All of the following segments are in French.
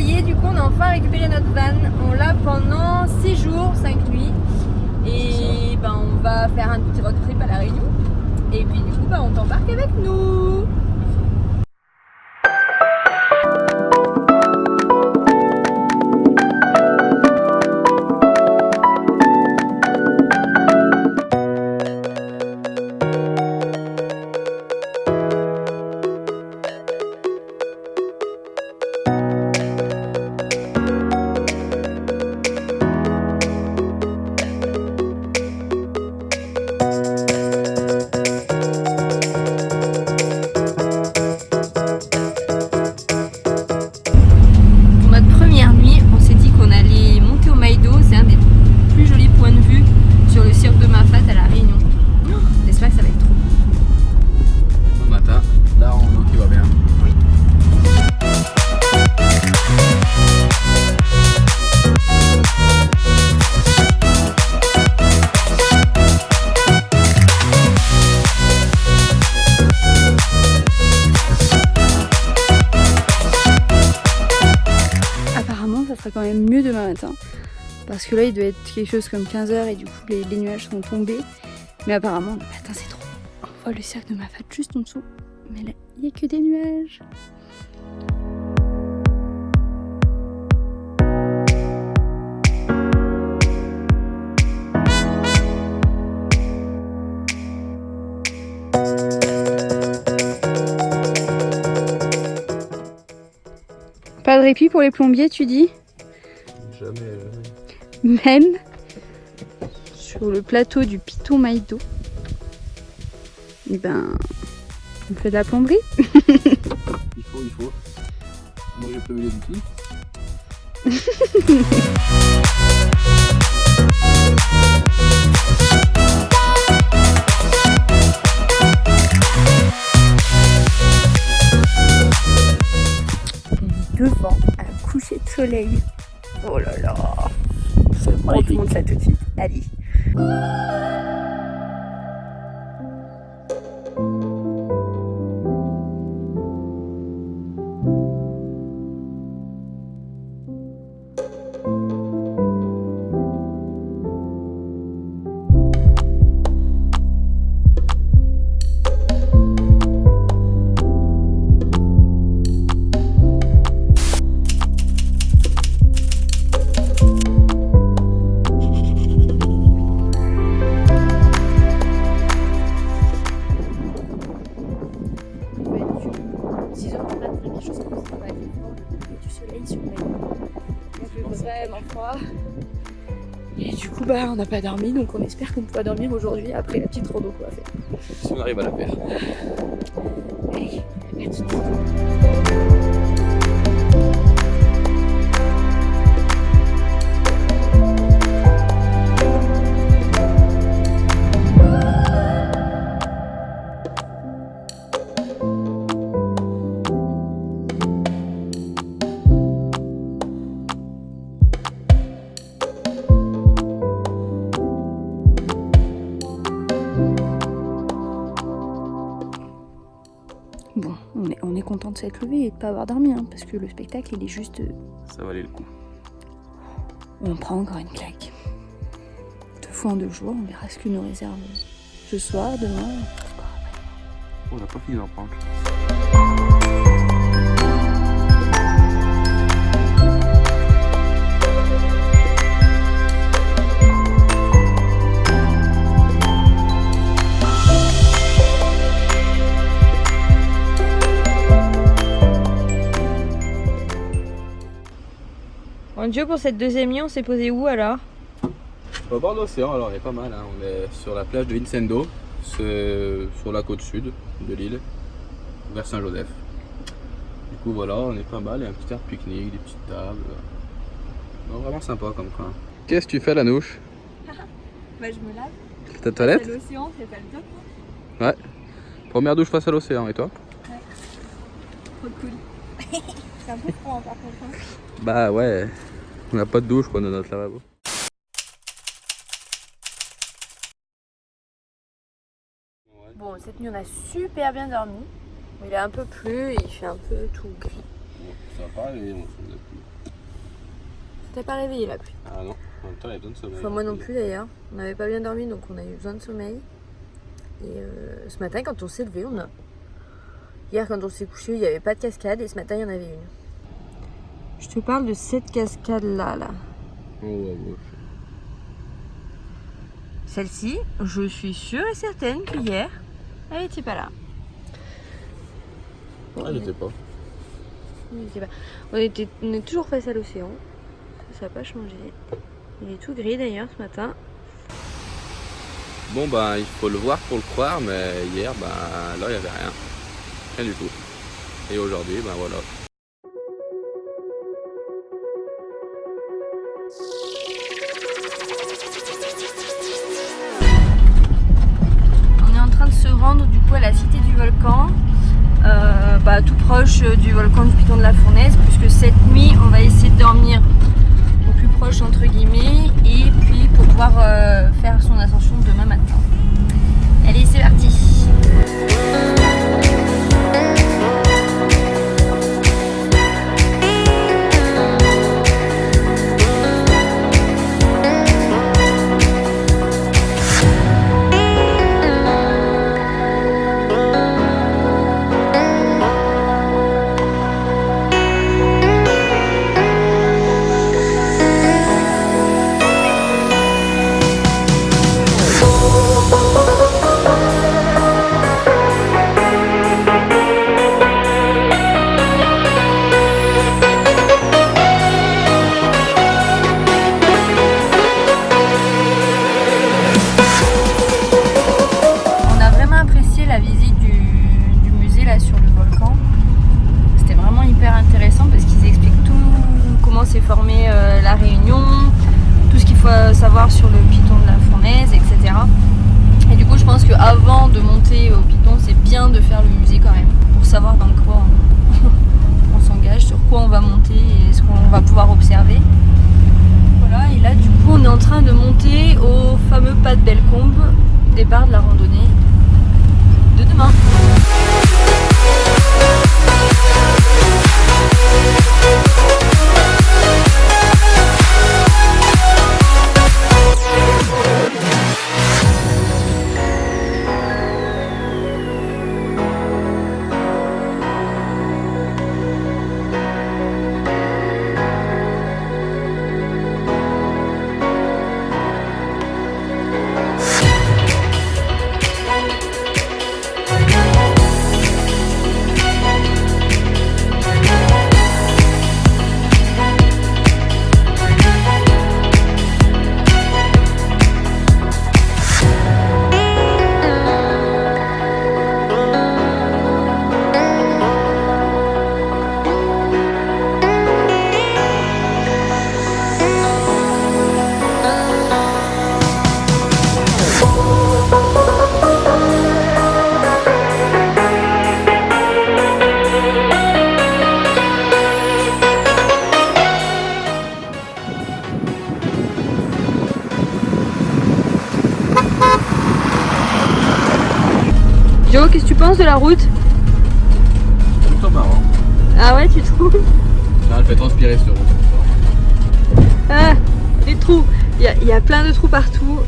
y est, du coup on a enfin récupéré notre van. On l'a pendant 6 jours, 5 nuits. Et ben, on va faire un petit road trip à La Réunion. Et puis du coup on t'embarque avec nous. Quand même mieux demain matin parce que là il doit être quelque chose comme 15h et du coup les nuages sont tombés, mais apparemment le matin c'est trop. On voit le cercle de Mafate juste en dessous, mais là il n'y a que des nuages. Pas de répit pour les plombiers, tu dis? Jamais. Même sur le plateau du Piton Maïdo, et ben on fait de la plomberie. Il faut. Moi j'ai prévu les outils. Devant un coucher de soleil. Oh là là. On te montre ça tout de suite. Allez. Vraiment froid. Et du coup on n'a pas dormi, donc on espère qu'on pourra dormir aujourd'hui après la petite rando qu'on va faire. Si on arrive à la faire. Allez, à tout de suite. Bon, on est content de s'être levé et de pas avoir dormi, hein, parce que le spectacle il est juste... Ça valait le coup. On prend encore une claque. 2 fois en 2 jours, on verra ce que nous réserve ce soir, demain, encore après. On n'a pas fini d'en prendre. Bon Dieu, pour cette deuxième nuit, on s'est posé où alors? Au bord de l'océan, alors on est pas mal, hein. On est sur la plage de Vincendo, c'est sur la côte sud de l'île, vers Saint-Joseph. Du coup voilà, on est pas mal, il y a un petit air de pique-nique, des petites tables. Non, vraiment sympa comme coin. Qu'est-ce que tu fais, Lanouche? Bah je me lave. Ta toilette? L'océan, c'est pas le top. Ouais. Première douche face à l'océan, et toi? Ouais. Trop cool. C'est un peu froid par contre. Hein. Bah ouais, on n'a pas de douche quoi dans notre lavabo. Bon, cette nuit on a super bien dormi. Il a un peu plu et il fait un peu tout gris. Bon, ça va pas aller, on s'en a plus. T'as pas réveillé la pluie? Ah non, en même temps, il y a besoin de sommeil. Enfin, moi non plus d'ailleurs. On n'avait pas bien dormi donc on a eu besoin de sommeil. Et ce matin, quand on s'est levé, hier, quand on s'est couché, il n'y avait pas de cascade et ce matin, il y en avait une. Je te parle de cette cascade-là. Oh, ouais. Celle-ci, je suis sûre et certaine qu'hier, elle n'était pas là. Elle n'était pas. On est toujours face à l'océan. Ça n'a pas changé. Il est tout gris d'ailleurs ce matin. Bon, ben, il faut le voir pour le croire, mais hier, ben, là, il n'y avait rien. Rien du tout. Et aujourd'hui, ben voilà. On est en train de se rendre du coup à la cité du volcan, tout proche du volcan du Piton de la Fournaise, puisque cette nuit on va essayer de dormir au plus proche entre guillemets, et puis pour pouvoir faire son ascension demain matin. Allez, c'est parti. S'est formé la Réunion, tout ce qu'il faut savoir sur le Piton de la Fournaise, etc. Et du coup je pense qu'avant de monter au Piton, c'est bien de faire le musée quand même, pour savoir dans quoi on s'engage, sur quoi on va monter et ce qu'on va pouvoir observer. Voilà, et là du coup on est en train de monter au fameux pas de Bellecombe, départ de la randonnée de demain. Jo, qu'est-ce que tu penses de la route? C'est plutôt marrant. Ah ouais, tu trouves? Ça elle fait transpirer cette route. Ah, des trous. Il y a plein de trous partout.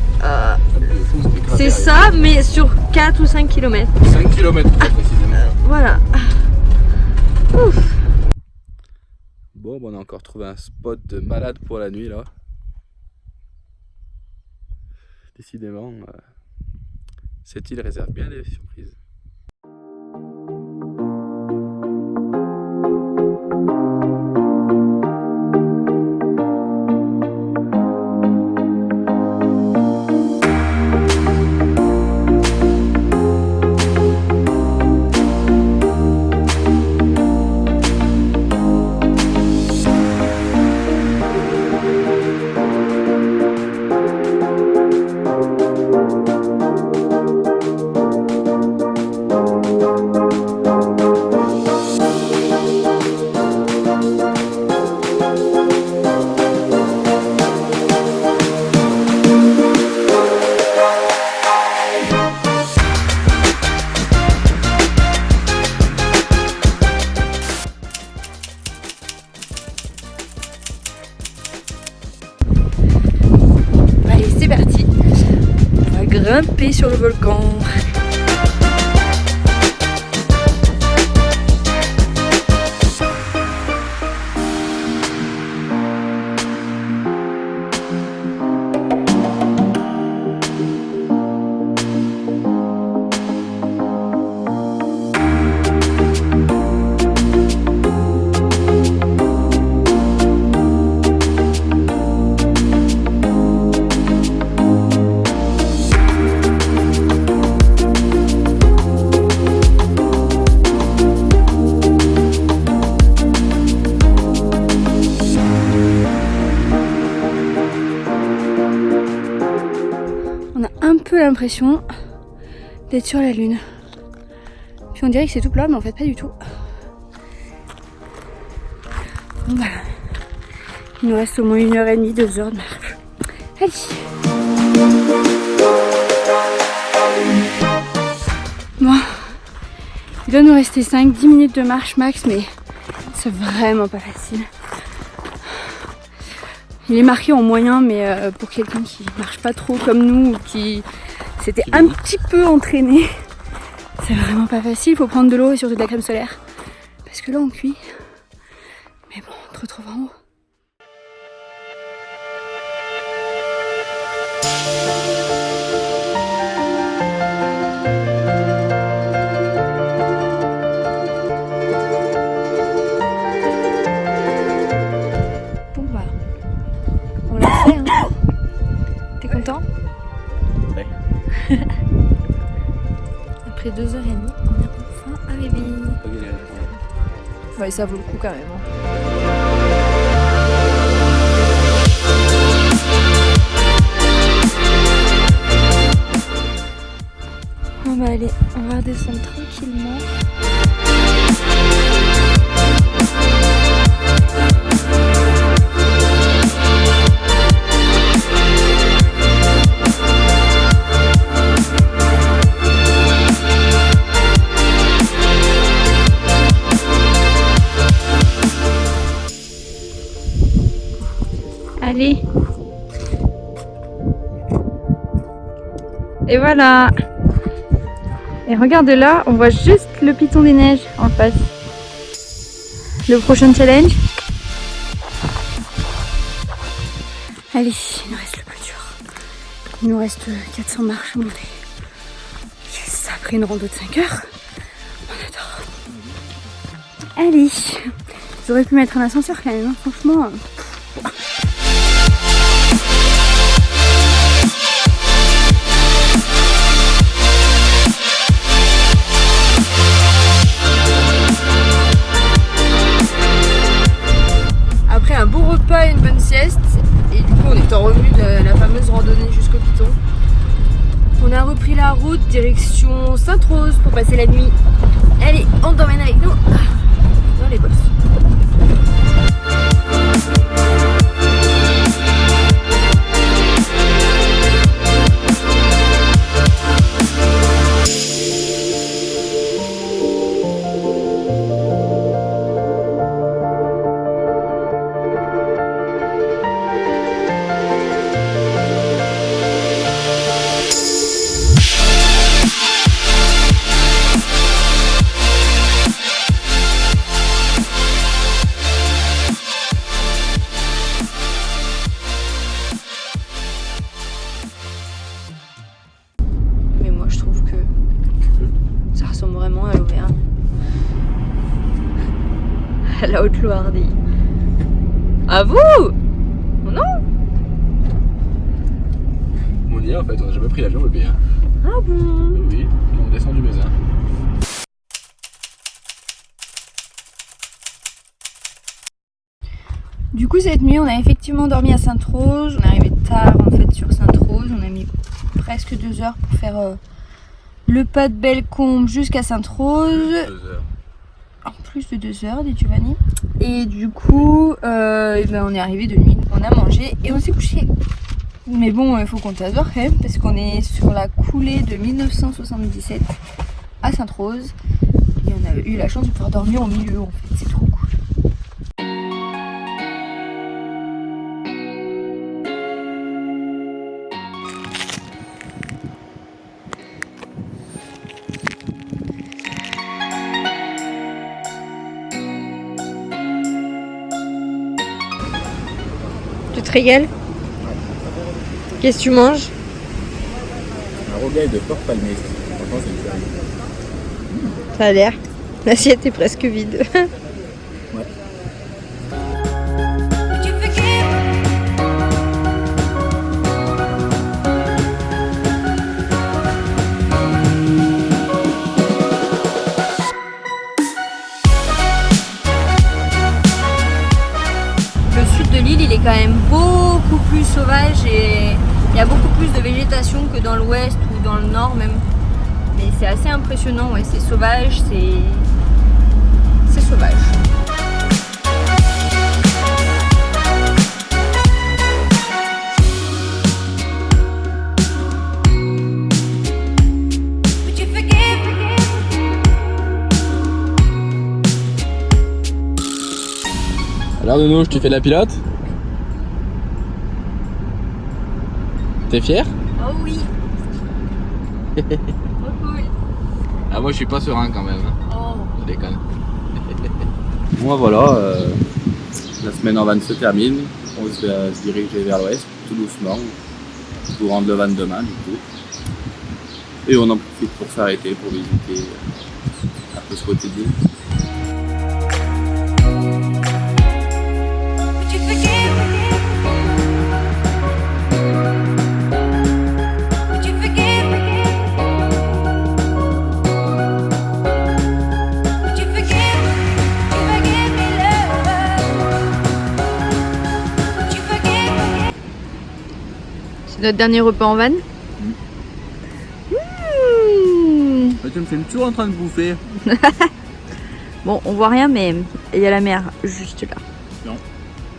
C'est ça, mais sur 4 ou 5 km. 5 km précisément. Voilà. Ouf. Bon, on a encore trouvé un spot de malade pour la nuit là. Décidément, cette île réserve bien des surprises. grimper sur le volcan. L'impression d'être sur la lune. Puis on dirait que c'est tout plat, mais en fait pas du tout. Bon bah, il nous reste au moins 1h30, 2 heures de marche. Allez. Bon, il doit nous rester 5-10 minutes de marche max, mais c'est vraiment pas facile. Il est marqué en moyen, mais pour quelqu'un qui marche pas trop comme nous, ou qui s'était un petit peu entraîné, c'est vraiment pas facile. Il faut prendre de l'eau et surtout de la crème solaire. Parce que là on cuit. Mais bon, on te retrouve en haut. Après 2h30, on est enfin arrivé. Ouais, ça vaut le coup quand même. Bon bah allez, on va redescendre tranquillement. Allez. Et voilà. Et regarde là, on voit juste le piton des neiges en face. Le prochain challenge. Allez, il nous reste le plus dur. Il nous reste 400 marches à monter. Yes, après une rando de 5 heures. On adore. Allez. J'aurais pu mettre un ascenseur quand même, hein, franchement. Après un bon repas et une bonne sieste, et du coup on est en revenu de la fameuse randonnée jusqu'au piton. On a repris la route direction Sainte-Rose pour passer la nuit. Allez, on t'emmène avec nous dans les bosses. La Haute-Loire. À vous? Non? On y est en fait, on n'a jamais pris l'avion le bien. Ah bon? Oui, on descend du Mézin. Du coup cette nuit on a effectivement dormi à Sainte-Rose. On est arrivé tard en fait sur Sainte-Rose. On a mis presque 2 heures pour faire le pas de Bellecombe jusqu'à Sainte-Rose. 2 heures. En plus de 2 heures, dit Giovanni. Et du coup, on est arrivé de nuit. On a mangé et on s'est couché. Mais bon, il faut qu'on t'adore quand même parce qu'on est sur la coulée de 1977 à Sainte-Rose. Et on a eu la chance de pouvoir dormir au milieu en fait. C'est trop cool. régales? Qu'est-ce que tu manges? Un rogaille de porc palmier. Franchement, c'est super. Ça a l'air. L'assiette est presque vide. Ouais. Le sud de l'île, il est quand même beaucoup plus sauvage et il y a beaucoup plus de végétation que dans l'ouest ou dans le nord même. Mais c'est assez impressionnant, ouais, c'est sauvage, c'est sauvage. Alors Nounou, tu fais de la pilote? T'es fier? Oh oui. Trop cool. Ah moi je suis pas serein quand même. Oh. Je déconne. Moi voilà, la semaine en van se termine. On se dirige vers l'ouest, tout doucement, pour rendre le van demain du coup. Et on en profite pour s'arrêter, pour visiter un peu ce côté de l'île. C'est notre dernier repas en van. Tu me filmes toujours en train de bouffer. Bon, on voit rien, mais il y a la mer juste là. Non,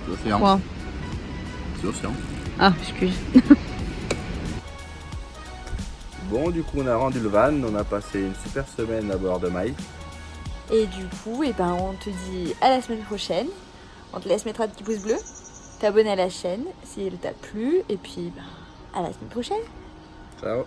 c'est l'océan. Quoi? C'est l'océan. Ah, excuse. Bon, du coup, on a rendu le van, on a passé une super semaine à bord de Maï. Et du coup, on te dit à la semaine prochaine. On te laisse mettre un petit pouce bleu, t'abonner à la chaîne si elle t'a plu, et puis à la semaine prochaine. Ciao.